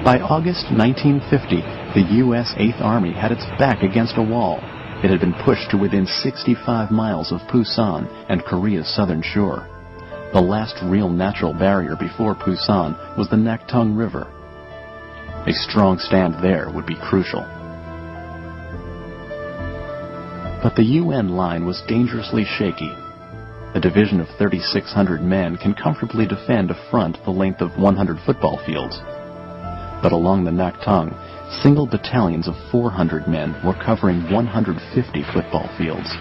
By August 1950, the U.S. 8th Army had its back against a wall. It had been pushed to within 65 miles of Pusan and Korea's southern shore. The last real natural barrier before Pusan was the Naktung River. A strong stand there would be crucial. But the UN line was dangerously shaky. A division of 3,600 men can comfortably defend a front the length of 100 football fields. But along the Naktung, single battalions of 400 men were covering 150 football fields.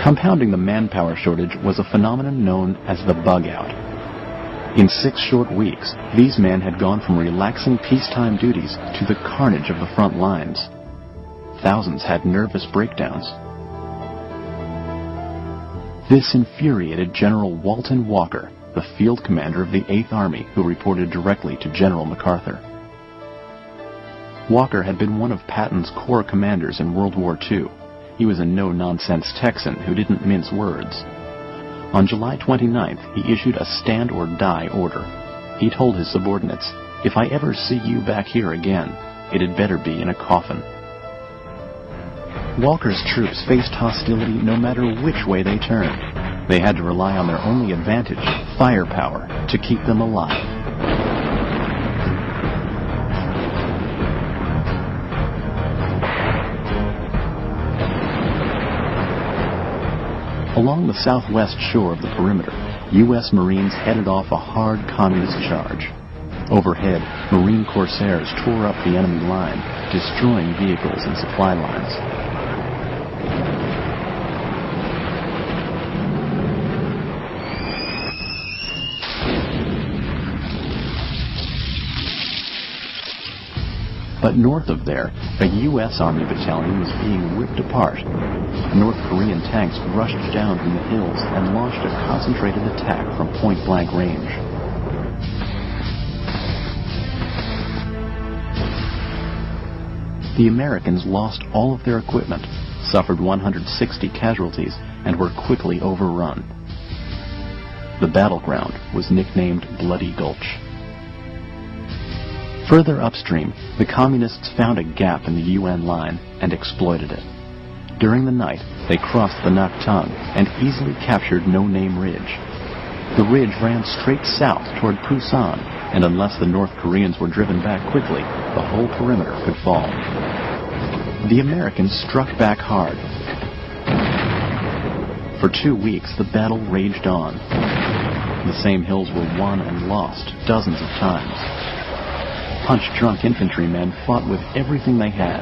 Compounding the manpower shortage was a phenomenon known as the bug out. In 6 short weeks, these men had gone from relaxing peacetime duties to the carnage of the front lines. Thousands had nervous breakdowns. This infuriated General Walton Walker, the field commander of the 8th Army, who reported directly to General MacArthur. Walker had been one of Patton's corps commanders in World War II. He was a no-nonsense Texan who didn't mince words. On July 29th, he issued a stand-or-die order. He told his subordinates, "If I ever see you back here again, it had better be in a coffin." Walker's troops faced hostility no matter which way they turned. They had to rely on their only advantage, firepower, to keep them alive. Along the southwest shore of the perimeter, U.S. Marines headed off a hard communist charge. Overhead, Marine corsairs tore up the enemy line, destroying vehicles and supply lines. But north of there, a U.S. Army battalion was being ripped apart. North Korean tanks rushed down from the hills and launched a concentrated attack from point-blank range. The Americans lost all of their equipment, suffered 160 casualties, and were quickly overrun. The battleground was nicknamed Bloody Gulch. Further upstream, the Communists found a gap in the UN line and exploited it. During the night, they crossed the Naktung and easily captured No Name Ridge. The ridge ran straight south toward Pusan, and unless the North Koreans were driven back quickly, the whole perimeter could fall. The Americans struck back hard. For 2 weeks, the battle raged on. The same hills were won and lost dozens of times. Punch-drunk infantrymen fought with everything they had.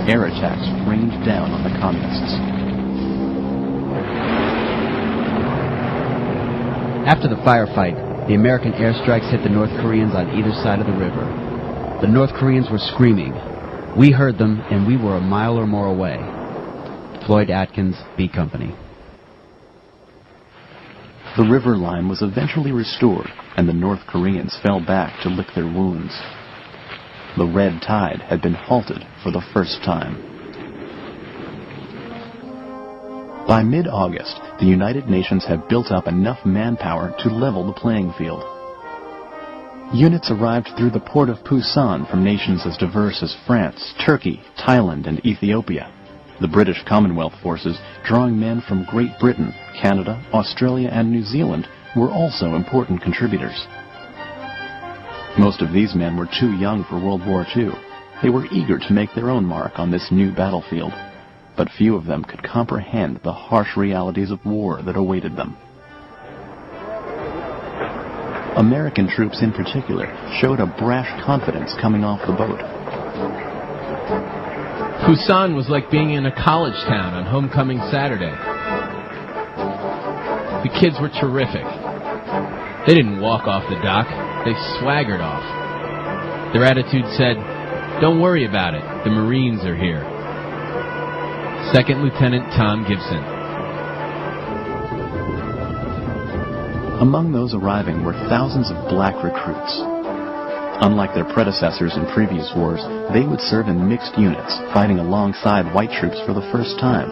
Air attacks rained down on the Communists. After the firefight, the American airstrikes hit the North Koreans on either side of the river. The North Koreans were screaming. We heard them, and we were a mile or more away. Floyd Atkins, B Company. The river line was eventually restored, and the North Koreans fell back to lick their wounds. The red tide had been halted for the first time. By mid-August, the United Nations had built up enough manpower to level the playing field. Units arrived through the port of Pusan from nations as diverse as France, Turkey, Thailand, and Ethiopia. The British Commonwealth forces, drawing men from Great Britain, Canada, Australia, and New Zealand, were also important contributors. Most of these men were too young for World War II. They were eager to make their own mark on this new battlefield, but few of them could comprehend the harsh realities of war that awaited them. American troops in particular showed a brash confidence coming off the boat. Pusan was like being in a college town on homecoming Saturday. The kids were terrific. They didn't walk off the dock, they swaggered off. Their attitude said, "Don't worry about it, the Marines are here." Second Lieutenant Tom Gibson. Among those arriving were thousands of black recruits. Unlike their predecessors in previous wars, they would serve in mixed units, fighting alongside white troops for the first time.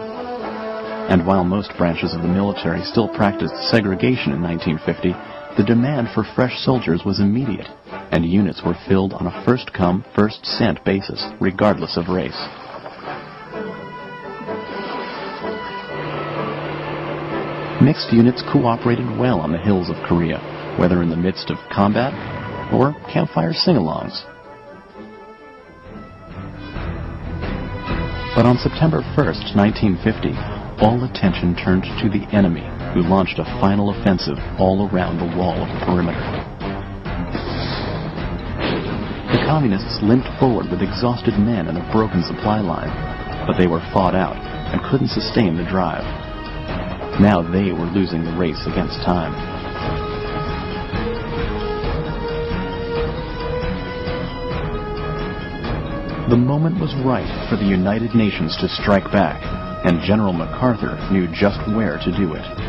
And while most branches of the military still practiced segregation in 1950, the demand for fresh soldiers was immediate, and units were filled on a first-come, first-sent basis, regardless of race. Mixed units cooperated well on the hills of Korea, whether in the midst of combat or campfire sing-alongs. But on September 1st, 1950, all attention turned to the enemy, who launched a final offensive all around the wall of the perimeter. The Communists limped forward with exhausted men and a broken supply line, but they were fought out and couldn't sustain the drive. Now they were losing the race against time. The moment was right for the United Nations to strike back, and General MacArthur knew just where to do it.